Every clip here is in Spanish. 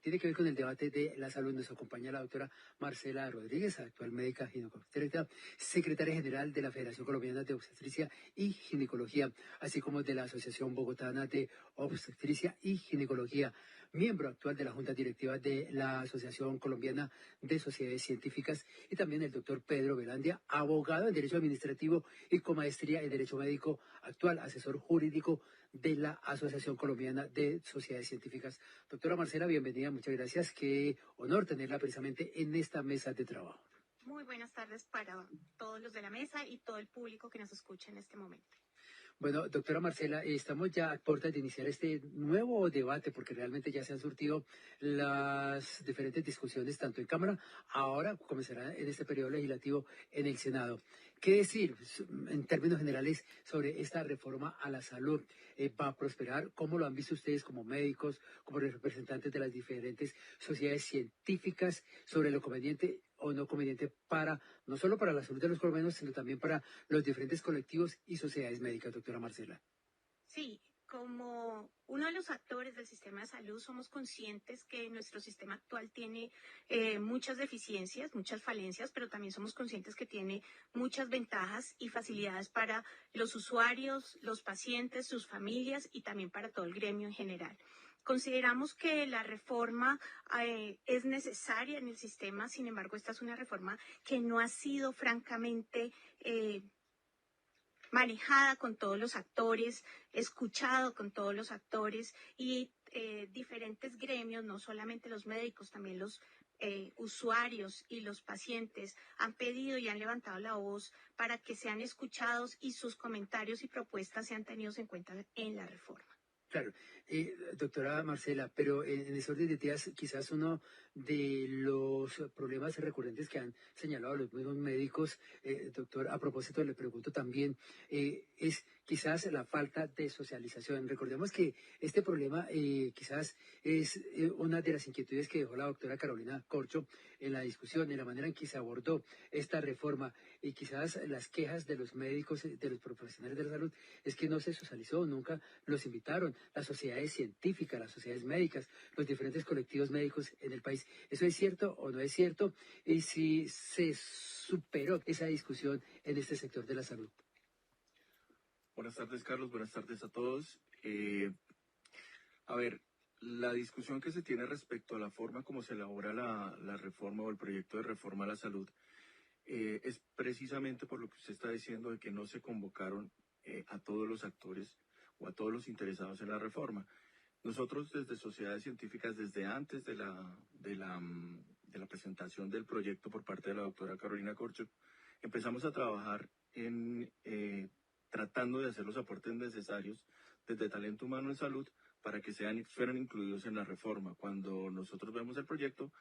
Tiene que ver con el debate de la salud. Nos acompaña la doctora Marcela Rodríguez, actual médica ginecóloga, secretaria general de la Federación Colombiana de Obstetricia y Ginecología, así como de la Asociación Bogotana de Obstetricia y Ginecología, miembro actual de la Junta Directiva de la Asociación Colombiana de Sociedades Científicas, y también el doctor Pedro Velandia, abogado en Derecho Administrativo y con maestría en Derecho Médico, actual asesor jurídico de la Asociación Colombiana de Sociedades Científicas. Doctora Marcela, bienvenida, muchas gracias. Qué honor tenerla precisamente en esta mesa de trabajo. Muy buenas tardes para todos los de la mesa y todo el público que nos escucha en este momento. Bueno, doctora Marcela, estamos ya a puertas de iniciar este nuevo debate porque realmente ya se han surtido las diferentes discusiones tanto en Cámara, ahora comenzará en este periodo legislativo en el Senado. ¿Qué decir en términos generales sobre esta reforma a la salud? ¿Va a prosperar? ¿Cómo lo han visto ustedes como médicos, como representantes de las diferentes sociedades científicas sobre lo conveniente o no conveniente para, no solo para la salud de los colombianos, sino también para los diferentes colectivos y sociedades médicas, doctora Marcela? Sí, como uno de los actores del sistema de salud, somos conscientes que nuestro sistema actual tiene muchas deficiencias, muchas falencias, pero también somos conscientes que tiene muchas ventajas y facilidades para los usuarios, los pacientes, sus familias y también para todo el gremio en general. Consideramos que la reforma es necesaria en el sistema, sin embargo, esta es una reforma que no ha sido francamente manejada con todos los actores, escuchado con todos los actores y diferentes gremios, no solamente los médicos, también los usuarios y los pacientes han pedido y han levantado la voz para que sean escuchados y sus comentarios y propuestas sean tenidos en cuenta en la reforma. Claro, doctora Marcela, pero en ese orden de ideas, quizás uno de los problemas recurrentes que han señalado los mismos médicos, doctor, a propósito le pregunto también, es quizás la falta de socialización. Recordemos que este problema quizás es una de las inquietudes que dejó la doctora Carolina Corcho en la discusión, en la manera en que se abordó esta reforma, y quizás las quejas de los médicos, de los profesionales de la salud, es que no se socializó, nunca los invitaron, las sociedades científicas, las sociedades médicas, los diferentes colectivos médicos en el país. ¿Eso es cierto o no es cierto? Y si se superó esa discusión en este sector de la salud. Buenas tardes, Carlos. Buenas tardes a todos. A ver, la discusión que se tiene respecto a la forma como se elabora la reforma o el proyecto de reforma a la salud es precisamente por lo que usted está diciendo de que no se convocaron a todos los actores o a todos los interesados en la reforma. Nosotros desde sociedades científicas, desde antes de la presentación del proyecto por parte de la doctora Carolina Corcho, empezamos a trabajar en tratando de hacer los aportes necesarios desde talento humano en salud para que fueran incluidos en la reforma. Cuando nosotros vemos el proyecto,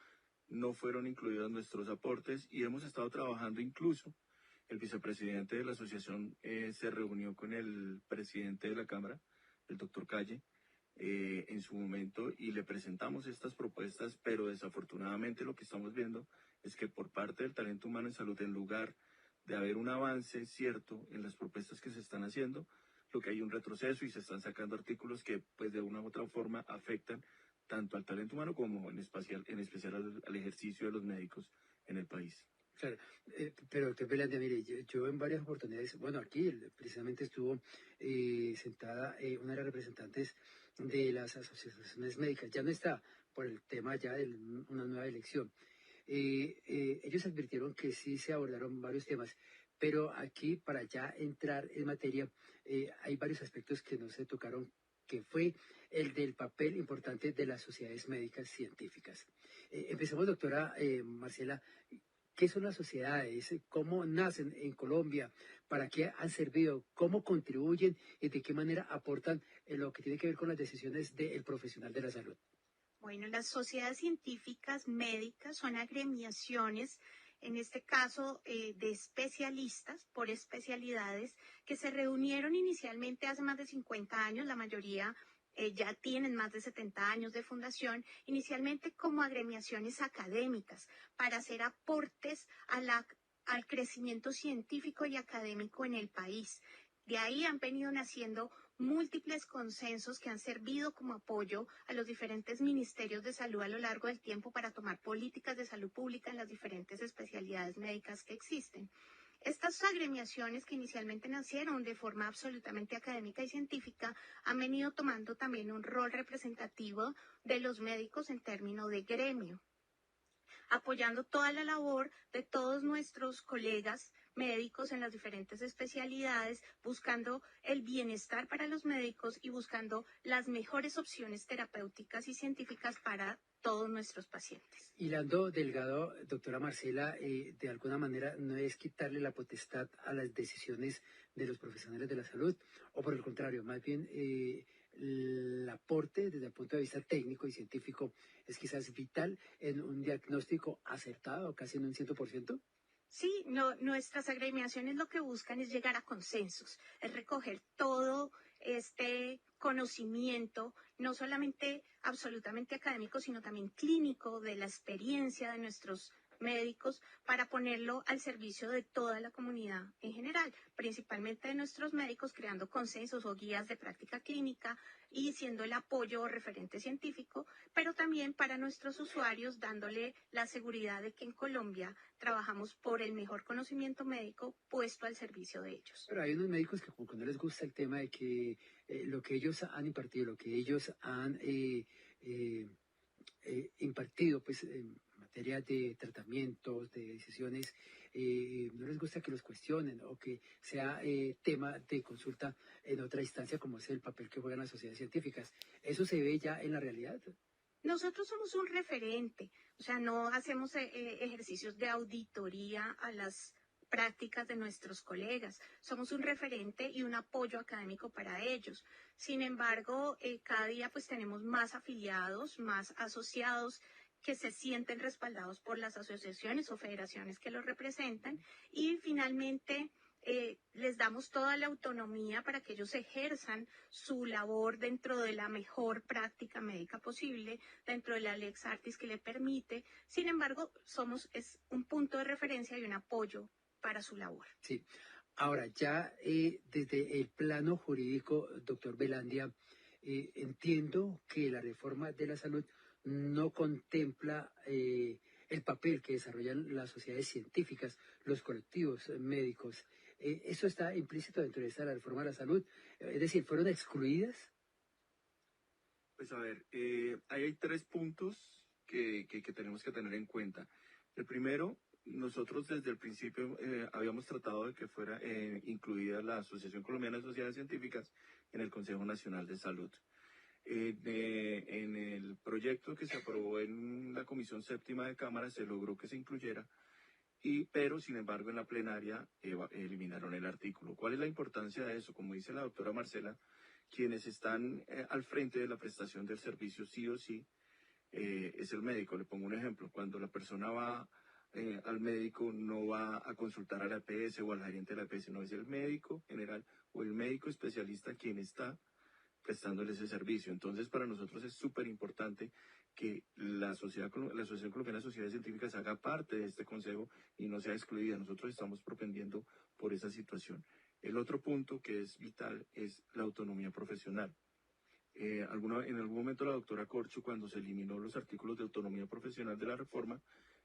no fueron incluidos nuestros aportes y hemos estado trabajando incluso. El vicepresidente de la asociación se reunió con el presidente de la Cámara, el doctor Calle, en su momento y le presentamos estas propuestas, pero desafortunadamente lo que estamos viendo es que por parte del talento humano en salud, en lugar de haber un avance cierto en las propuestas que se están haciendo, lo que hay un retroceso y se están sacando artículos que pues de una u otra forma afectan tanto al talento humano como en especial al ejercicio de los médicos en el país. Claro, pero doctor Velandia, mire, yo en varias oportunidades, bueno, aquí precisamente estuvo sentada una de las representantes de las asociaciones médicas, ya no está por el tema ya de una nueva elección. Ellos advirtieron que sí se abordaron varios temas, pero aquí para ya entrar en materia hay varios aspectos que no se tocaron, que fue el del papel importante de las sociedades médicas científicas. Empecemos, doctora Marcela. ¿Qué son las sociedades? ¿Cómo nacen en Colombia? ¿Para qué han servido? ¿Cómo contribuyen? ¿Y de qué manera aportan en lo que tiene que ver con las decisiones del profesional de la salud? Bueno, las sociedades científicas médicas son agremiaciones, en este caso de especialistas por especialidades, que se reunieron inicialmente hace más de 50 años, la mayoría ya tienen más de 70 años de fundación, inicialmente como agremiaciones académicas, para hacer aportes al crecimiento científico y académico en el país. De ahí han venido naciendo múltiples consensos que han servido como apoyo a los diferentes ministerios de salud a lo largo del tiempo para tomar políticas de salud pública en las diferentes especialidades médicas que existen. Estas agremiaciones que inicialmente nacieron de forma absolutamente académica y científica han venido tomando también un rol representativo de los médicos en términos de gremio, apoyando toda la labor de todos nuestros colegas médicos en las diferentes especialidades, buscando el bienestar para los médicos y buscando las mejores opciones terapéuticas y científicas para todos nuestros pacientes. Hilando delgado, doctora Marcela, de alguna manera no es quitarle la potestad a las decisiones de los profesionales de la salud, o por el contrario, más bien el aporte desde el punto de vista técnico y científico es quizás vital en un diagnóstico acertado, casi en un 100%. Sí, no, nuestras agremiaciones lo que buscan es llegar a consensos, es recoger todo este conocimiento, no solamente absolutamente académico, sino también clínico, de la experiencia de nuestros médicos, para ponerlo al servicio de toda la comunidad en general, principalmente de nuestros médicos, creando consensos o guías de práctica clínica y siendo el apoyo o referente científico, pero también para nuestros usuarios, dándole la seguridad de que en Colombia trabajamos por el mejor conocimiento médico puesto al servicio de ellos. Pero hay unos médicos que como que no les gusta el tema de que lo que ellos han impartido, lo que ellos han impartido pues, en materia de tratamientos, de decisiones, no les gusta que los cuestionen o que sea tema de consulta en otra instancia como es el papel que juegan las sociedades científicas. ¿Eso se ve ya en la realidad? Nosotros somos un referente, o sea, no hacemos ejercicios de auditoría a las prácticas de nuestros colegas. Somos un referente y un apoyo académico para ellos. Sin embargo, cada día pues tenemos más afiliados, más asociados que se sienten respaldados por las asociaciones o federaciones que los representan y finalmente les damos toda la autonomía para que ellos ejerzan su labor dentro de la mejor práctica médica posible, dentro de la Lex Artis que le permite. Sin embargo, es un punto de referencia y un apoyo para su labor. Sí. Ahora, ya desde el plano jurídico, doctor Velandia, entiendo que la reforma de la salud no contempla el papel que desarrollan las sociedades científicas, los colectivos médicos. ¿Eso está implícito dentro de esta reforma de la salud? Es decir, ¿fueron excluidas? Pues a ver, ahí hay tres puntos que tenemos que tener en cuenta. El primero, nosotros desde el principio habíamos tratado de que fuera incluida la Asociación Colombiana de Sociedades Científicas en el Consejo Nacional de Salud. En el proyecto que se aprobó en la Comisión Séptima de Cámara se logró que se incluyera, pero sin embargo en la plenaria eliminaron el artículo. ¿Cuál es la importancia de eso? Como dice la doctora Marcela, quienes están al frente de la prestación del servicio sí o sí es el médico. Le pongo un ejemplo. Cuando la persona va al médico, no va a consultar a la EPS o al gerente de la EPS, no, es el médico general o el médico especialista quien está prestándole ese servicio. Entonces, para nosotros es súper importante que la Asociación Colombiana de Sociedades Científicas haga parte de este consejo y no sea excluida. Nosotros estamos propendiendo por esa situación. El otro punto que es vital es la autonomía profesional. En algún momento la doctora Corcho, cuando se eliminó los artículos de autonomía profesional de la reforma,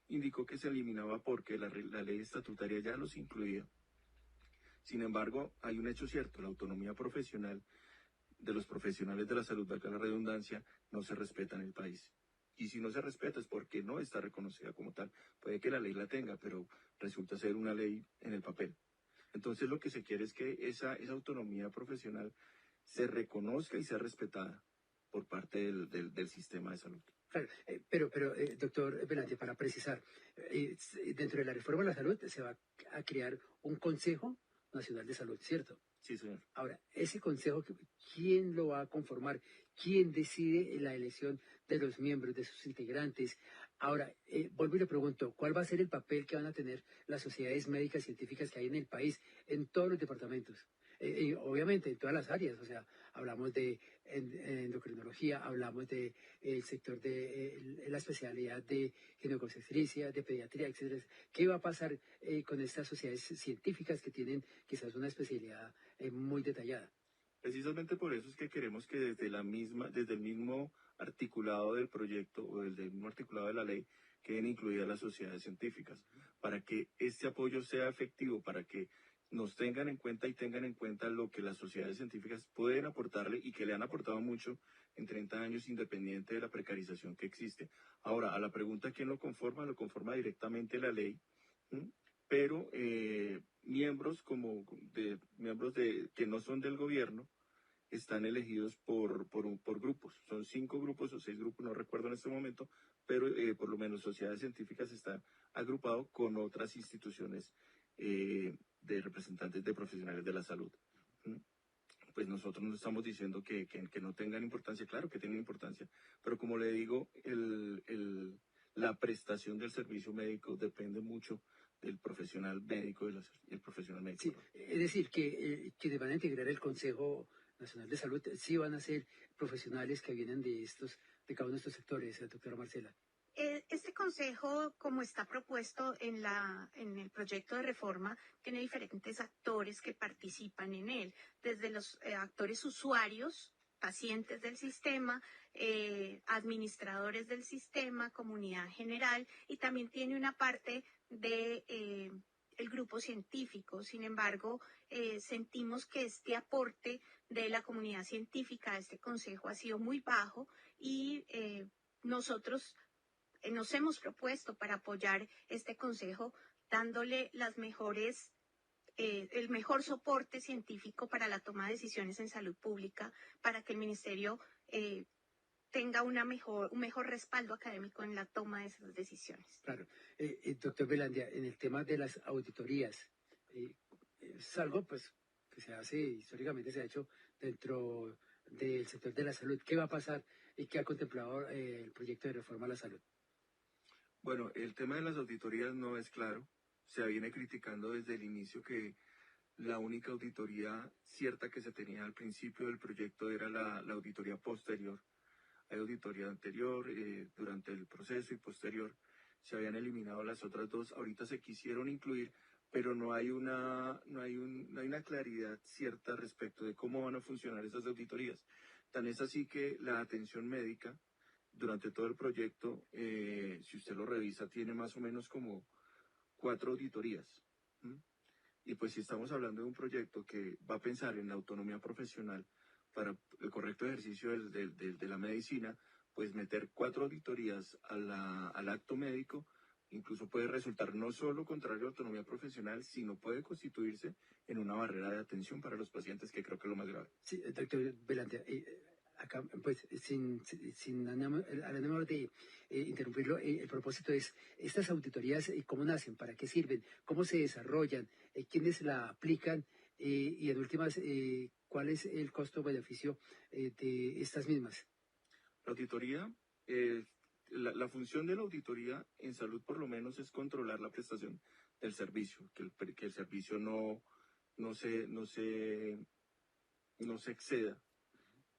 indicó que se eliminaba porque la ley estatutaria ya los incluía. Sin embargo, hay un hecho cierto, la autonomía profesional de los profesionales de la salud, valga la redundancia, no se respeta en el país. Y si no se respeta es porque no está reconocida como tal. Puede que la ley la tenga, pero resulta ser una ley en el papel. Entonces lo que se quiere es que esa autonomía profesional se reconozca y sea respetada por parte del sistema de salud. Claro, pero doctor Velandia, para precisar, dentro de la reforma de la salud se va a crear un Consejo Nacional de Salud, ¿cierto? Sí, señor. Ahora, ese consejo, ¿quién lo va a conformar? ¿Quién decide la elección de los miembros, de sus integrantes? Ahora, vuelvo y le pregunto, ¿cuál va a ser el papel que van a tener las sociedades médicas científicas que hay en el país, en todos los departamentos? Y obviamente en todas las áreas, o sea, hablamos de endocrinología, hablamos de el sector de la especialidad de ginecobstetricia, de pediatría, etcétera. ¿Qué va a pasar con estas sociedades científicas que tienen quizás una especialidad muy detallada? Precisamente por eso es que queremos que desde el mismo articulado del proyecto o desde el mismo articulado de la ley queden incluidas las sociedades científicas, para que este apoyo sea efectivo, para que nos tengan en cuenta y tengan en cuenta lo que las sociedades científicas pueden aportarle y que le han aportado mucho en 30 años independiente de la precarización que existe. Ahora, a la pregunta ¿quién lo conforma directamente la ley, ¿m? Pero miembros que no son del gobierno están elegidos por grupos. Son 5 grupos o 6 grupos, no recuerdo en este momento, pero por lo menos sociedades científicas están agrupados con otras instituciones de representantes de profesionales de la salud. ¿Mm? Pues nosotros no estamos diciendo que no tengan importancia, claro que tienen importancia, pero como le digo, la prestación del servicio médico depende mucho del profesional médico y el profesional médico, Sí, perdón. es decir, que quienes van a integrar el Consejo Nacional de Salud sí van a ser profesionales que vienen de cada uno de estos sectores, doctora Marcela. Este consejo, como está propuesto en el proyecto de reforma, tiene diferentes actores que participan en él, desde los actores usuarios, pacientes del sistema, administradores del sistema, comunidad general, y también tiene una parte de el grupo científico. Sin embargo, sentimos que este aporte de la comunidad científica a este consejo ha sido muy bajo y nosotros nos hemos propuesto para apoyar este consejo, dándole el mejor soporte científico para la toma de decisiones en salud pública, para que el ministerio tenga un mejor respaldo académico en la toma de esas decisiones. Claro. Doctor Velandia, en el tema de las auditorías, eh, es algo pues que se hace, históricamente se ha hecho dentro del sector de la salud. ¿Qué va a pasar y qué ha contemplado el proyecto de reforma a la salud? Bueno, el tema de las auditorías no es claro. Se viene criticando desde el inicio que la única auditoría cierta que se tenía al principio del proyecto era la auditoría posterior. Hay auditoría anterior, durante el proceso y posterior. Se habían eliminado las otras dos. Ahorita se quisieron incluir, pero no hay una claridad cierta respecto de cómo van a funcionar esas auditorías. Tan es así que la atención médica durante todo el proyecto, si usted lo revisa, tiene más o menos como 4 auditorías. ¿Mm? Y pues si estamos hablando de un proyecto que va a pensar en la autonomía profesional para el correcto ejercicio de la medicina, pues meter 4 auditorías al acto médico incluso puede resultar no solo contrario a la autonomía profesional, sino puede constituirse en una barrera de atención para los pacientes, que creo que es lo más grave. Sí, doctor Velandia, acá, pues, sin ánimo de interrumpirlo, el propósito es, estas auditorías, ¿cómo nacen? ¿Para qué sirven? ¿Cómo se desarrollan? ¿Quiénes la aplican? Y en últimas, ¿cuál es el costo-beneficio de estas mismas? La auditoría, eh, la función de la auditoría en salud por lo menos es controlar la prestación del servicio, que el servicio no se exceda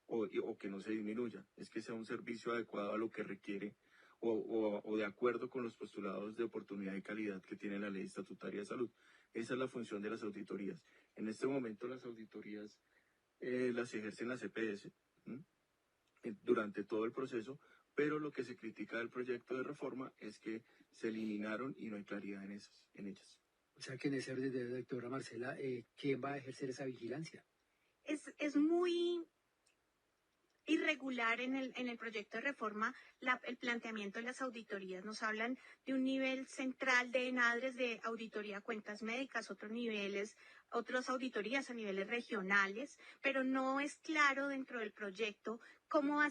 o que no se disminuya, es que sea un servicio adecuado a lo que requiere o de acuerdo con los postulados de oportunidad y calidad que tiene la ley estatutaria de salud. Esa es la función de las auditorías. En este momento las auditorías las ejercen las EPS. ¿M? Durante todo el proceso, pero lo que se critica del proyecto de reforma es que se eliminaron y no hay claridad en ellas. O sea, que en ese orden de la doctora Marcela, ¿quién va a ejercer esa vigilancia? Es muy irregular en el proyecto de reforma el planteamiento de las auditorías. Nos hablan de un nivel central de ENADRES de auditoría a cuentas médicas, otras auditorías a niveles regionales, pero no es claro dentro del proyecto cómo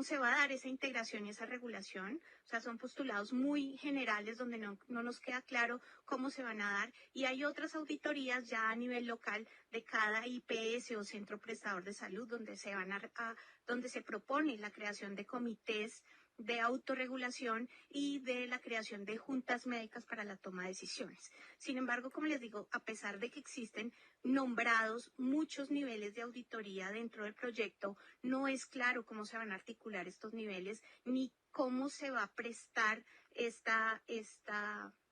se va a dar esa integración y esa regulación. O sea, son postulados muy generales donde no nos queda claro cómo se van a dar. Y hay otras auditorías ya a nivel local de cada IPS o centro prestador de salud donde se propone la creación de comités de autorregulación y de la creación de juntas médicas para la toma de decisiones. Sin embargo, como les digo, a pesar de que existen nombrados muchos niveles de auditoría dentro del proyecto, no es claro cómo se van a articular estos niveles ni cómo se va a prestar esta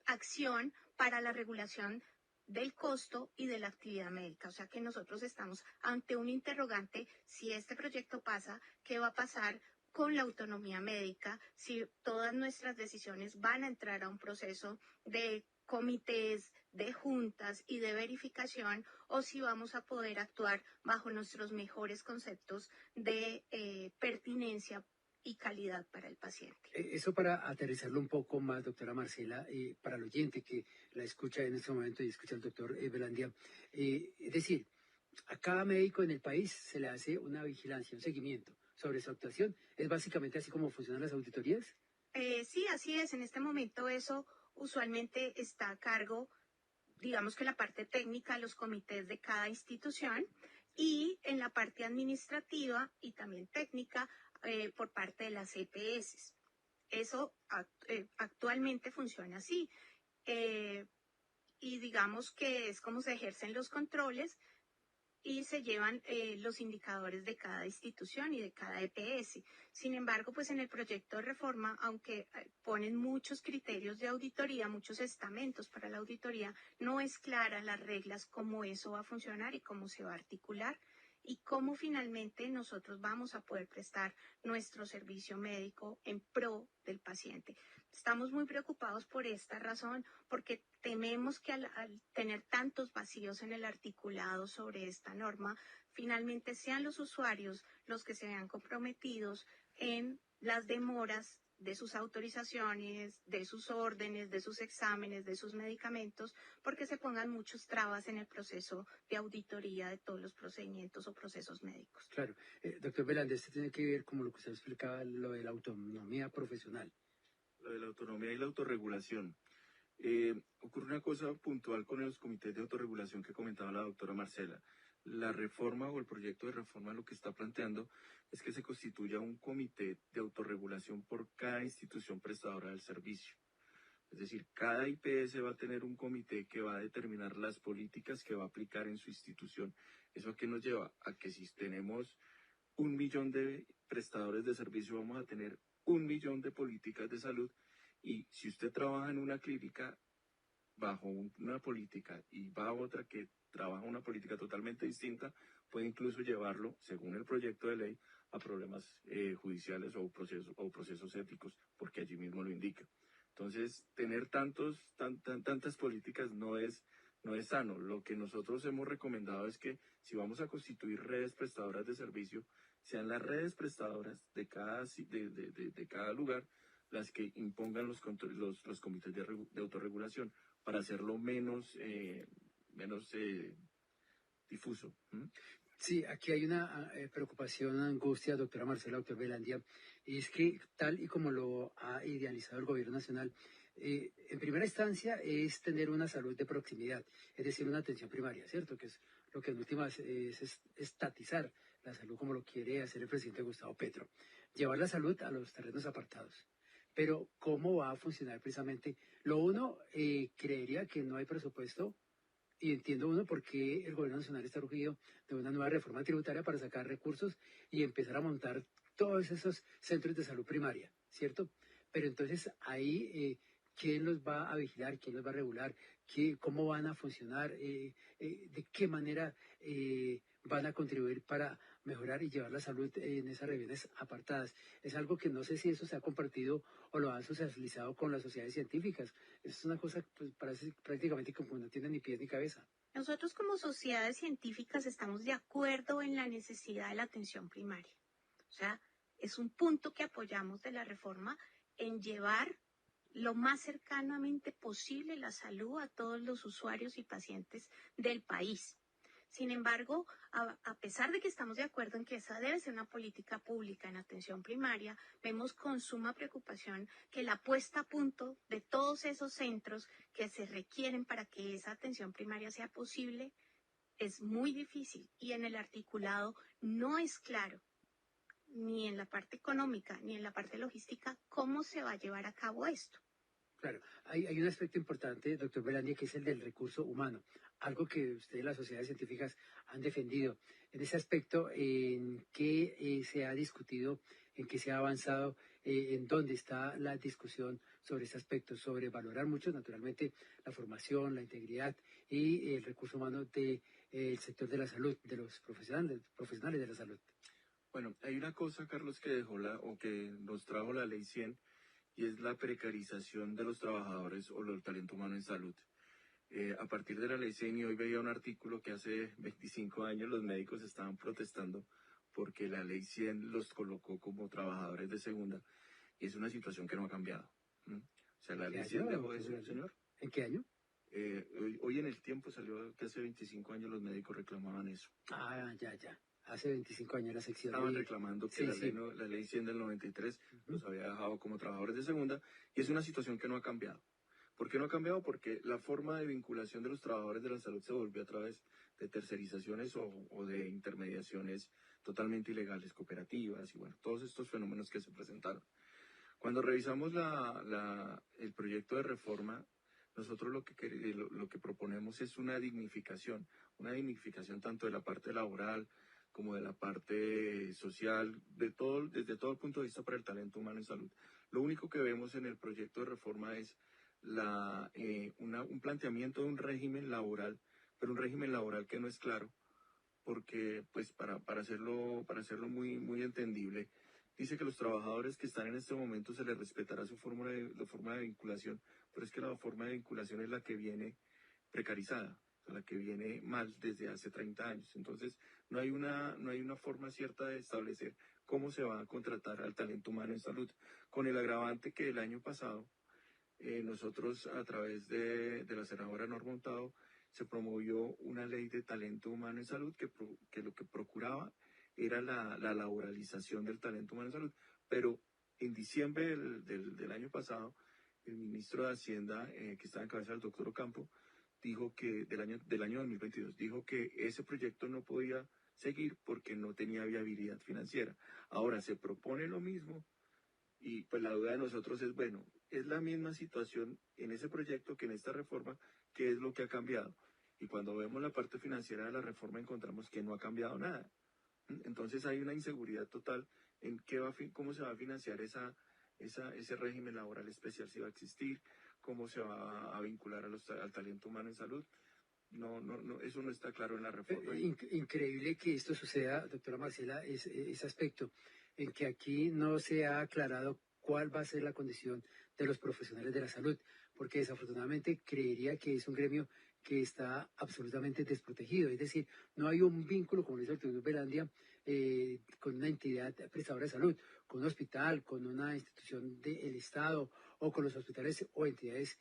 acción para la regulación del costo y de la actividad médica. O sea que nosotros estamos ante un interrogante: si este proyecto pasa, ¿qué va a pasar con la autonomía médica? Si todas nuestras decisiones van a entrar a un proceso de comités, de juntas y de verificación, o si vamos a poder actuar bajo nuestros mejores conceptos de pertinencia y calidad para el paciente. Eso para aterrizarlo un poco más, doctora Marcela, para el oyente que la escucha en este momento y escucha al doctor Belandia, es decir, a cada médico en el país se le hace una vigilancia, un seguimiento sobre su actuación. ¿Es básicamente así como funcionan las auditorías? Sí, así es. En este momento eso usualmente está a cargo, digamos que la parte técnica, los comités de cada institución, y en la parte administrativa y también técnica por parte de las EPS. Eso actualmente funciona así. Eh, y digamos que es como se ejercen los controles y se llevan los indicadores de cada institución y de cada EPS. Sin embargo, pues en el proyecto de reforma, aunque ponen muchos criterios de auditoría, muchos estamentos para la auditoría, no es clara las reglas, cómo eso va a funcionar y cómo se va a articular y cómo finalmente nosotros vamos a poder prestar nuestro servicio médico en pro del paciente. Estamos muy preocupados por esta razón, porque tememos que al tener tantos vacíos en el articulado sobre esta norma, finalmente sean los usuarios los que se vean comprometidos en las demoras de sus autorizaciones, de sus órdenes, de sus exámenes, de sus medicamentos, porque se pongan muchas trabas en el proceso de auditoría de todos los procedimientos o procesos médicos. Claro. Doctor Belandia, esto tiene que ver, como lo que usted explicaba, lo de la autonomía profesional. Lo de la autonomía y la autorregulación. Ocurre una cosa puntual con los comités de autorregulación que comentaba la doctora Marcela. La reforma o el proyecto de reforma lo que está planteando es que se constituya un comité de autorregulación por cada institución prestadora del servicio. Es decir, cada IPS va a tener un comité que va a determinar las políticas que va a aplicar en su institución. ¿Eso a qué nos lleva? A que si tenemos 1 millón de prestadores de servicio, vamos a tener 1 millón de políticas de salud. Y si usted trabaja en una clínica bajo una política y va a otra que trabaja una política totalmente distinta, puede incluso llevarlo, según el proyecto de ley, a problemas judiciales o procesos éticos, porque allí mismo lo indica. Entonces, tener tantas políticas no es sano. Lo que nosotros hemos recomendado es que si vamos a constituir redes prestadoras de servicio, sean las redes prestadoras de cada lugar las que impongan los comités de autorregulación para hacerlo menos difuso. Sí, aquí hay una preocupación, una angustia, doctora Marcela, doctor Belandia, y es que tal y como lo ha idealizado el gobierno nacional, en primera instancia es tener una salud de proximidad, es decir, una atención primaria, ¿cierto? Que es lo que en últimas es estatizar la salud como lo quiere hacer el presidente Gustavo Petro, llevar la salud a los terrenos apartados. Pero ¿cómo va a funcionar precisamente? Lo uno, creería que no hay presupuesto y entiendo uno por qué el gobierno nacional está urgido de una nueva reforma tributaria para sacar recursos y empezar a montar todos esos centros de salud primaria, ¿cierto? Pero entonces ahí, ¿quién los va a vigilar? ¿Quién los va a regular? ¿Cómo van a funcionar? ¿De qué manera van a contribuir para mejorar y llevar la salud en esas regiones apartadas? Es algo que no sé si eso se ha compartido o lo han socializado con las sociedades científicas. Es una cosa, pues, parece prácticamente como no tiene ni pies ni cabeza. Nosotros como sociedades científicas estamos de acuerdo en la necesidad de la atención primaria. O sea, es un punto que apoyamos de la reforma en llevar lo más cercanamente posible la salud a todos los usuarios y pacientes del país. Sin embargo, a pesar de que estamos de acuerdo en que esa debe ser una política pública en atención primaria, vemos con suma preocupación que la puesta a punto de todos esos centros que se requieren para que esa atención primaria sea posible es muy difícil, y en el articulado no es claro, ni en la parte económica ni en la parte logística, cómo se va a llevar a cabo esto. Claro, hay un aspecto importante, doctor Belandia, que es el del recurso humano, algo que ustedes, las sociedades científicas, han defendido. En ese aspecto, ¿en qué se ha discutido, en qué se ha avanzado, en dónde está la discusión sobre ese aspecto, sobre valorar mucho, naturalmente, la formación, la integridad y el recurso humano del sector de la salud, de los profesionales de la salud? Bueno, hay una cosa, Carlos, que dejó o que nos trajo la Ley 100 y es la precarización de los trabajadores o del talento humano en salud. A partir de la Ley 100, y hoy veía un artículo que hace 25 años los médicos estaban protestando porque la Ley 100 los colocó como trabajadores de segunda, y es una situación que no ha cambiado. O sea, ¿En la qué Ley 100 año, dejó de doctor ser, Belandia? señor. ¿En qué año? Hoy en el tiempo salió que hace 25 años los médicos reclamaban eso. Ah, ya, ya. Hace 25 años la sección Estaban de... reclamando que Sí, la ley, sí. la ley 100 del 93 Ujú. los había dejado como trabajadores de segunda, y es una situación que no ha cambiado. ¿Por qué no ha cambiado? Porque la forma de vinculación de los trabajadores de la salud se volvió a través de tercerizaciones o de intermediaciones totalmente ilegales, cooperativas y bueno, todos estos fenómenos que se presentaron. Cuando revisamos el proyecto de reforma, nosotros lo que proponemos es una dignificación tanto de la parte laboral como de la parte social, desde todo el punto de vista para el talento humano en salud. Lo único que vemos en el proyecto de reforma es un planteamiento de un régimen laboral, pero un régimen laboral que no es claro, porque pues para hacerlo muy entendible, dice que los trabajadores que están en este momento se les respetará la forma de vinculación, pero es que la forma de vinculación es la que viene precarizada, o sea, la que viene mal desde hace 30 años. Entonces, no hay una forma cierta de establecer cómo se va a contratar al talento humano en salud, con el agravante que el año pasado nosotros, a través de la senadora Norma Hurtado, se promovió una ley de talento humano en salud que lo que procuraba era la laboralización del talento humano en salud. Pero en diciembre del año pasado, el ministro de Hacienda, que estaba en cabeza del doctor Ocampo, dijo que del año 2022, dijo que ese proyecto no podía seguir porque no tenía viabilidad financiera. Ahora se propone lo mismo, y pues la duda de nosotros es, bueno, es la misma situación en ese proyecto que en esta reforma, ¿qué es lo que ha cambiado? Y cuando vemos la parte financiera de la reforma encontramos que no ha cambiado nada. Entonces hay una inseguridad total en cómo se va a financiar ese régimen laboral especial, si va a existir, cómo se va a vincular al talento humano en salud. No, eso no está claro en la reforma. Increíble que esto suceda, doctora Marcela, ese aspecto, en que aquí no se ha aclarado cuál va a ser la condición de los profesionales de la salud, porque desafortunadamente creería que es un gremio que está absolutamente desprotegido, es decir, no hay un vínculo, como dice el doctor Belandia, con una entidad prestadora de salud, con un hospital, con una institución del Estado o con los hospitales o entidades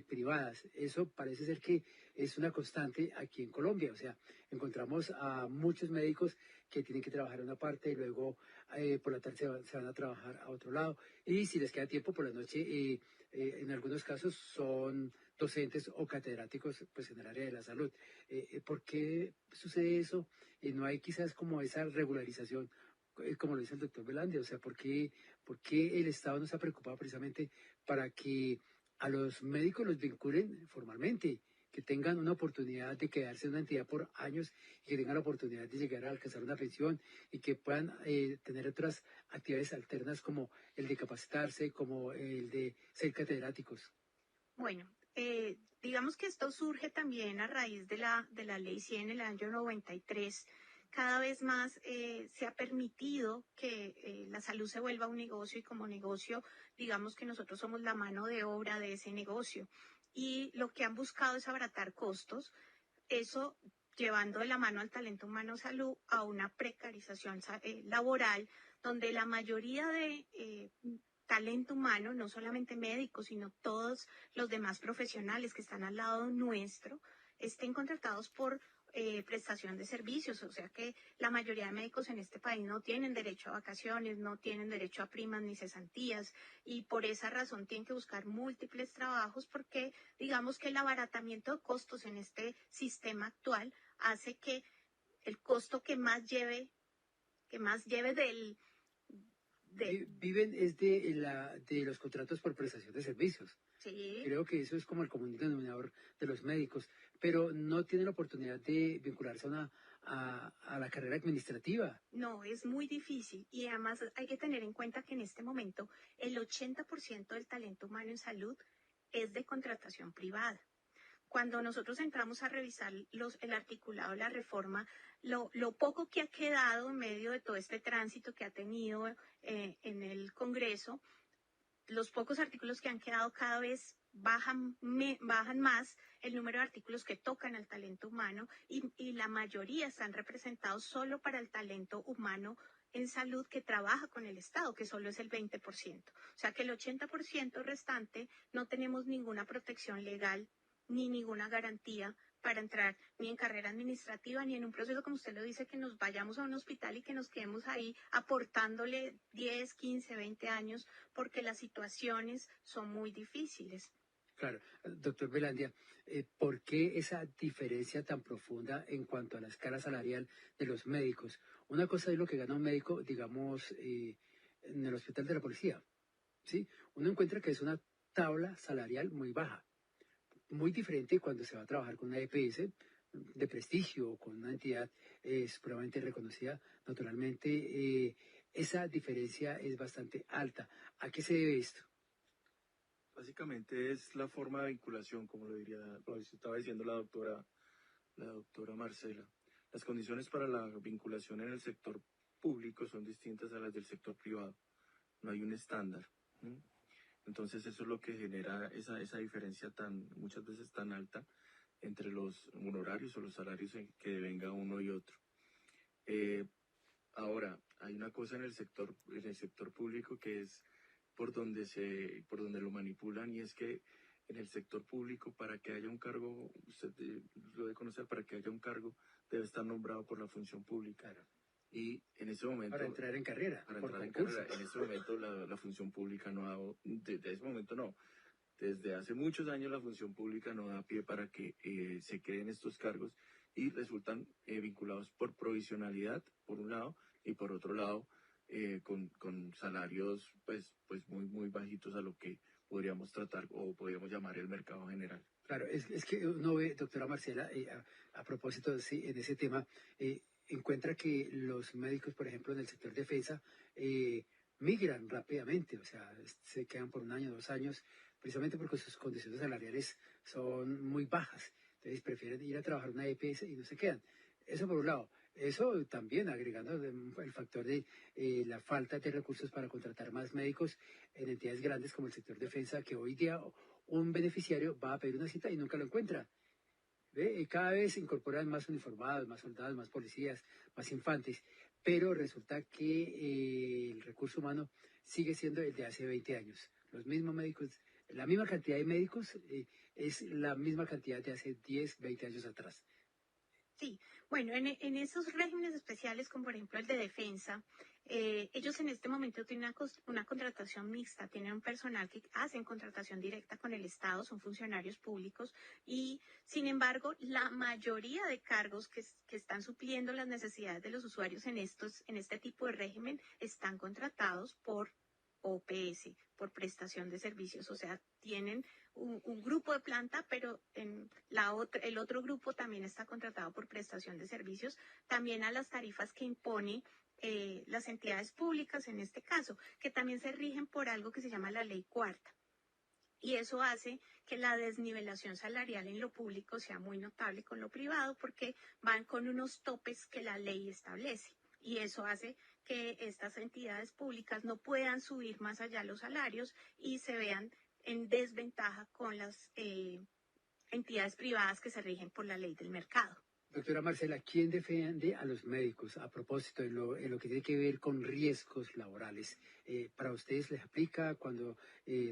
privadas. Eso parece ser que es una constante aquí en Colombia. O sea, encontramos a muchos médicos que tienen que trabajar en una parte y luego por la tarde se van a trabajar a otro lado. Y si les queda tiempo por la noche, en algunos casos son docentes o catedráticos pues, en el área de la salud. ¿Por qué sucede eso? No hay quizás como esa regularización como lo dice el doctor Velandia, o sea, por qué el Estado no se ha preocupado precisamente para que a los médicos los vinculen formalmente, que tengan una oportunidad de quedarse en una entidad por años y que tengan la oportunidad de llegar a alcanzar una pensión y que puedan tener otras actividades alternas como el de capacitarse, como el de ser catedráticos? Bueno, digamos que esto surge también a raíz de la Ley 100 en el año 93. Cada vez más se ha permitido que la salud se vuelva un negocio y como negocio, digamos que nosotros somos la mano de obra de ese negocio. Y lo que han buscado es abaratar costos, eso llevando de la mano al talento humano salud a una precarización laboral, donde la mayoría de talento humano, no solamente médicos, sino todos los demás profesionales que están al lado nuestro, estén contratados por prestación de servicios, o sea que la mayoría de médicos en este país no tienen derecho a vacaciones, no tienen derecho a primas ni cesantías y por esa razón tienen que buscar múltiples trabajos porque digamos que el abaratamiento de costos en este sistema actual hace que el costo que más lleve Viven es de los contratos por prestación de servicios. Sí. Creo que eso es como el común denominador de los médicos, pero no tienen la oportunidad de vincularse a la carrera administrativa. No, es muy difícil y además hay que tener en cuenta que en este momento el 80% del talento humano en salud es de contratación privada. Cuando nosotros entramos a revisar el articulado de la reforma, lo poco que ha quedado en medio de todo este tránsito que ha tenido en el Congreso, los pocos artículos que han quedado cada vez bajan más el número de artículos que tocan al talento humano y la mayoría están representados solo para el talento humano en salud que trabaja con el Estado, que solo es el 20%. O sea que el 80% restante no tenemos ninguna protección legal ni ninguna garantía para entrar ni en carrera administrativa ni en un proceso, como usted lo dice, que nos vayamos a un hospital y que nos quedemos ahí aportándole 10, 15, 20 años, porque las situaciones son muy difíciles. Claro, doctor Velandia, ¿por qué esa diferencia tan profunda en cuanto a la escala salarial de los médicos? Una cosa es lo que gana un médico, digamos, en el hospital de la policía, ¿sí? Uno encuentra que es una tabla salarial muy baja, muy diferente cuando se va a trabajar con una EPS de prestigio o con una entidad supremamente reconocida. Naturalmente, esa diferencia es bastante alta. ¿A qué se debe esto? Básicamente es la forma de vinculación, como lo estaba diciendo la doctora Marcela. Las condiciones para la vinculación en el sector público son distintas a las del sector privado. No hay un estándar. ¿Mm? Entonces eso es lo que genera esa diferencia muchas veces tan alta entre los honorarios o los salarios en que devenga uno y otro. Ahora, hay una cosa en el sector público que es por donde lo manipulan, y es que en el sector público, para que haya un cargo, usted lo debe conocer, para que haya un cargo debe estar nombrado por la función pública. Claro. Y en ese momento... Para entrar en carrera, Para por entrar en concursos. carrera, en ese momento la función pública no da, desde ese momento no, desde hace muchos años la función pública no da pie para que se creen estos cargos y resultan vinculados por provisionalidad, por un lado, y por otro lado, con salarios pues muy bajitos a lo que podríamos tratar o podríamos llamar el mercado general. Claro, es que uno ve, doctora Marcela, a propósito sí, en ese tema, encuentra que los médicos, por ejemplo, en el sector defensa, migran rápidamente, o sea, se quedan por un año, 2 años, precisamente porque sus condiciones salariales son muy bajas. Entonces prefieren ir a trabajar en una EPS y no se quedan. Eso por un lado. Eso también agregando el factor de la falta de recursos para contratar más médicos en entidades grandes como el sector defensa, que hoy día un beneficiario va a pedir una cita y nunca lo encuentra. ¿Ve? Cada vez se incorporan más uniformados, más soldados, más policías, más infantes, pero resulta que el recurso humano sigue siendo el de hace 20 años. Los mismos médicos, la misma cantidad de médicos es la misma cantidad de hace 10, 20 años atrás. Sí, bueno, en esos regímenes especiales, como por ejemplo el de defensa, ellos en este momento tienen una contratación mixta, tienen un personal que hacen contratación directa con el Estado, son funcionarios públicos y, sin embargo, la mayoría de cargos que están supliendo las necesidades de los usuarios en este tipo de régimen están contratados por OPS, por prestación de servicios, o sea, tienen un grupo de planta, pero el otro grupo también está contratado por prestación de servicios, también a las tarifas que impone las entidades públicas en este caso, que también se rigen por algo que se llama la ley cuarta. Y eso hace que la desnivelación salarial en lo público sea muy notable con lo privado porque van con unos topes que la ley establece. Y eso hace que estas entidades públicas no puedan subir más allá los salarios y se vean en desventaja con las entidades privadas que se rigen por la ley del mercado. Doctora Marcela, ¿quién defiende a los médicos a propósito en lo que tiene que ver con riesgos laborales? ¿Para ustedes les aplica cuando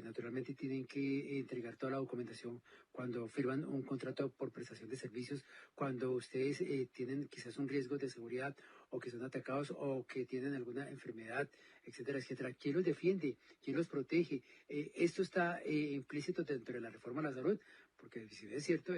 naturalmente tienen que entregar toda la documentación, cuando firman un contrato por prestación de servicios, cuando ustedes tienen quizás un riesgo de seguridad o que son atacados o que tienen alguna enfermedad, etcétera, etcétera? ¿Quién los defiende? ¿Quién los protege? Esto está implícito dentro de la reforma a la salud, porque si bien es cierto,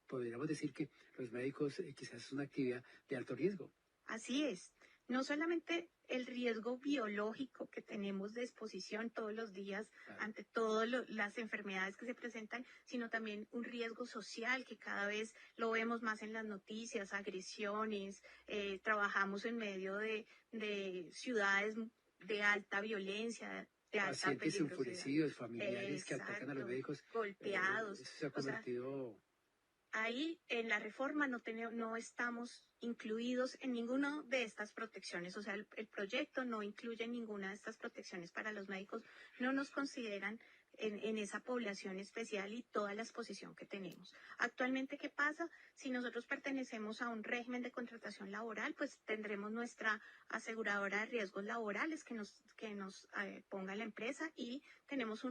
podríamos decir que los médicos quizás es una actividad de alto riesgo. Así es. no solamente el riesgo biológico que tenemos de exposición todos los días Claro. ante todas las enfermedades que se presentan, sino también un riesgo social que cada vez lo vemos más en las noticias, agresiones, trabajamos en medio de ciudades de alta violencia, de alta Pacientes peligrosidad. enfurecidos, familiares que atacan a los Exacto, médicos, golpeados. eso se ha O sea, convertido, ahí en la reforma no estamos incluidos en ninguna de estas protecciones. O sea, el proyecto no incluye ninguna de estas protecciones para los médicos. No nos consideran en esa población especial y toda la exposición que tenemos. Actualmente, ¿qué pasa? Si nosotros pertenecemos a un régimen de contratación laboral, pues tendremos nuestra aseguradora de riesgos laborales que nos ponga la empresa y tenemos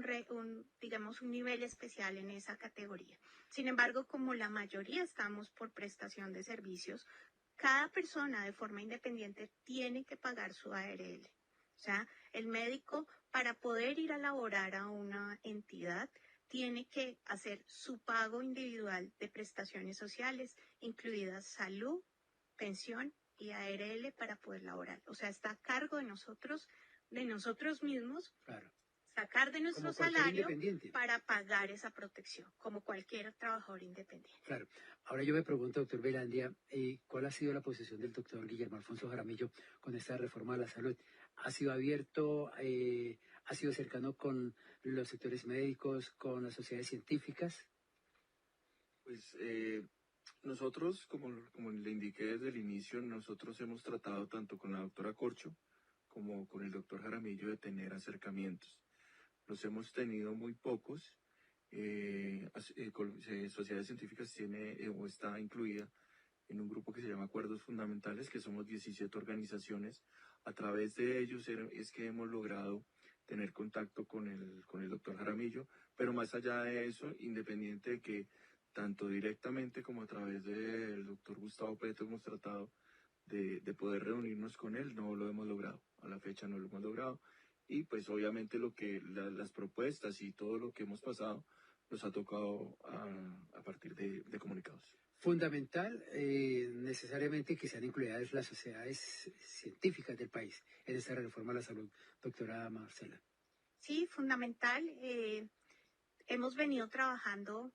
digamos, un nivel especial en esa categoría. Sin embargo, como la mayoría estamos por prestación de servicios, cada persona de forma independiente tiene que pagar su ARL. O sea, el médico para poder ir a laborar a una entidad tiene que hacer su pago individual de prestaciones sociales, incluidas salud, pensión y ARL para poder laborar. O sea, está a cargo de nosotros mismos, claro, sacar de nuestro como cualquier salario independiente. para pagar esa protección, como cualquier trabajador independiente. Claro. Ahora yo me pregunto, doctor Velandia, ¿cuál ha sido la posición del doctor Guillermo Alfonso Jaramillo con esta reforma de la salud? ¿Ha sido abierto, ha sido cercano con los sectores médicos, con las sociedades científicas? Pues nosotros, como le indiqué desde el inicio, nosotros hemos tratado tanto con la doctora Corcho como con el doctor Jaramillo de tener acercamientos. Los hemos tenido muy pocos. Sociedades Científicas tiene o está incluida en un grupo que se llama Acuerdos Fundamentales, que somos 17 organizaciones. A través de ellos es que hemos logrado tener contacto con el doctor Jaramillo, pero más allá de eso, independiente de que tanto directamente como a través del doctor Gustavo Petro hemos tratado de poder reunirnos con él, no lo hemos logrado. A la fecha no lo hemos logrado. Y pues obviamente las propuestas y todo lo que hemos pasado nos ha tocado a partir de comunicados. Fundamental, necesariamente que sean incluidas las sociedades científicas del país en esta reforma a la salud, doctora Marcela. Sí, fundamental. Hemos venido trabajando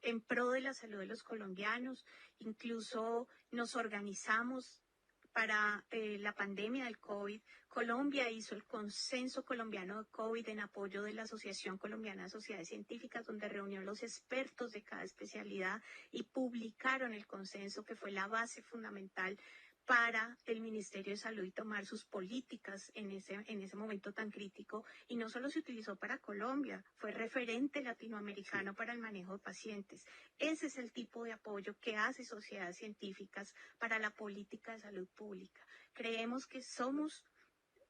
en pro de la salud de los colombianos, incluso nos organizamos para la pandemia del COVID. Colombia hizo el consenso colombiano de COVID en apoyo de la Asociación Colombiana de Sociedades Científicas, donde reunió los expertos de cada especialidad y publicaron el consenso, que fue la base fundamental para el Ministerio de Salud y tomar sus políticas en ese momento tan crítico. Y no solo se utilizó para Colombia, fue referente latinoamericano para el manejo de pacientes. Ese es el tipo de apoyo que hace sociedades científicas para la política de salud pública. Creemos que somos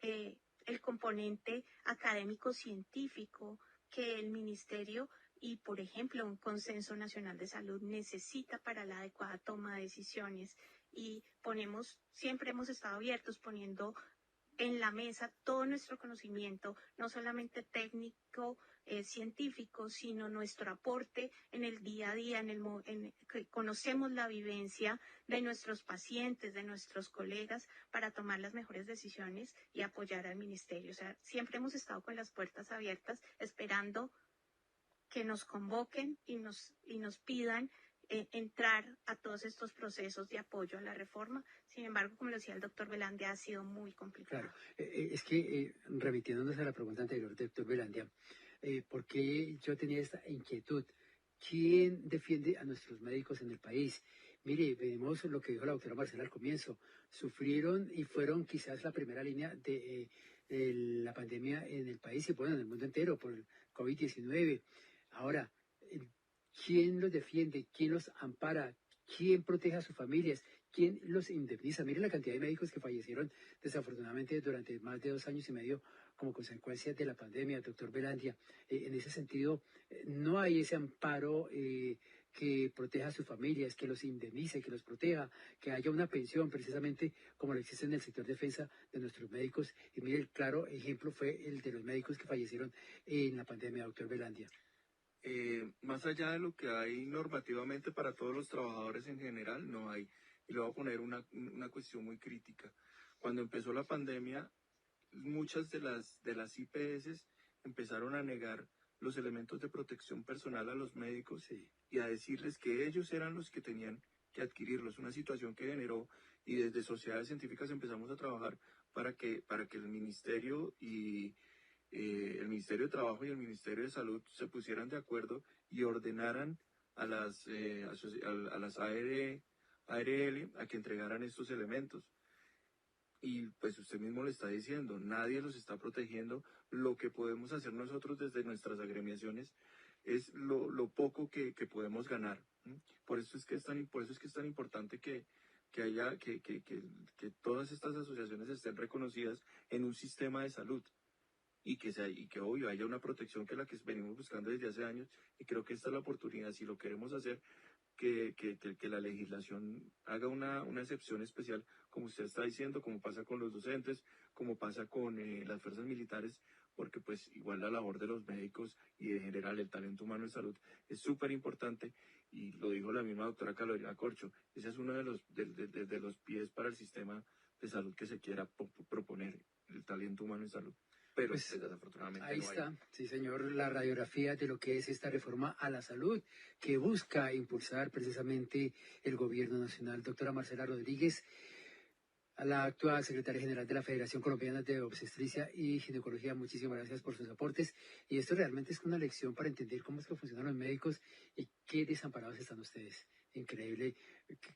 el componente académico científico que el Ministerio y, por ejemplo, un Consenso Nacional de Salud necesita para la adecuada toma de decisiones. Y siempre hemos estado abiertos poniendo en la mesa todo nuestro conocimiento, no solamente técnico, científico, sino nuestro aporte en el día a día, que conocemos la vivencia de nuestros pacientes, de nuestros colegas, para tomar las mejores decisiones y apoyar al ministerio. O sea, siempre hemos estado con las puertas abiertas, esperando que nos convoquen y nos pidan entrar a todos estos procesos de apoyo a la reforma. Sin embargo, como lo decía el doctor Velandia, ha sido muy complicado. Claro, es que remitiéndonos a la pregunta anterior, doctor Velandia, ¿por qué yo tenía esta inquietud? ¿Quién defiende a nuestros médicos en el país? Mire, vemos lo que dijo la doctora Marcela al comienzo. Sufrieron y fueron quizás la primera línea de la pandemia en el país y bueno, en el mundo entero por el COVID-19. Ahora, eh, ¿quién los defiende? ¿Quién los ampara? ¿Quién protege a sus familias? ¿Quién los indemniza? Mire la cantidad de médicos que fallecieron desafortunadamente durante más de 2 años y medio como consecuencia de la pandemia, doctor Velandia. En ese sentido, no hay ese amparo que proteja a sus familias, que los indemnice, que los proteja, que haya una pensión precisamente como lo existe en el sector defensa de nuestros médicos. Y mire, el claro ejemplo fue el de los médicos que fallecieron en la pandemia, doctor Velandia. Más allá de lo que hay normativamente para todos los trabajadores en general, no hay. Y le voy a poner una cuestión muy crítica. Cuando empezó la pandemia, muchas de las IPS empezaron a negar los elementos de protección personal a los médicos Sí. y a decirles que ellos eran los que tenían que adquirirlos. Una situación que generó y desde sociedades científicas empezamos a trabajar para que el ministerio y el Ministerio de Trabajo y el Ministerio de Salud se pusieran de acuerdo y ordenaran a a las ARL a que entregaran estos elementos. Y pues usted mismo le está diciendo, nadie los está protegiendo. Lo que podemos hacer nosotros desde nuestras agremiaciones es lo poco que podemos ganar. ¿M? Por eso es que por eso es que es tan importante que haya, que todas estas asociaciones estén reconocidas en un sistema de salud y que obvio haya una protección que es la que venimos buscando desde hace años. Y creo que esta es la oportunidad, si lo queremos hacer, que la legislación haga una excepción especial, como usted está diciendo, como pasa con los docentes, como pasa con las fuerzas militares, porque pues igual la labor de los médicos y en general el talento humano en salud es súper importante, y lo dijo la misma doctora Carolina Corcho, ese es uno de los pies para el sistema de salud que se quiera proponer, el talento humano en salud. Pero Pues desafortunadamente ahí no hay. está, sí señor, la radiografía de lo que es esta reforma a la salud que busca impulsar precisamente el gobierno nacional. Doctora Marcela Rodríguez, a la actual secretaria general de la Federación Colombiana de Obstetricia y Ginecología, muchísimas gracias por sus aportes. Y esto realmente es una lección para entender cómo es que funcionan los médicos y qué desamparados están ustedes. Increíble.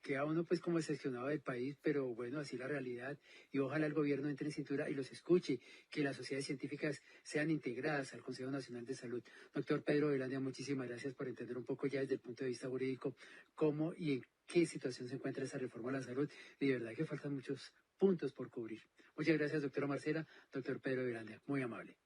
Queda uno pues como decepcionado del país, pero bueno, así la realidad. Y ojalá el gobierno entre en cintura y los escuche, que las sociedades científicas sean integradas al Consejo Nacional de Salud. Doctor Pedro Velandia, muchísimas gracias por entender un poco ya desde el punto de vista jurídico cómo y en qué situación se encuentra esa reforma a la salud. Y de verdad que faltan muchos puntos por cubrir. Muchas gracias, doctora Marcela, doctor Pedro Velandia. Muy amable.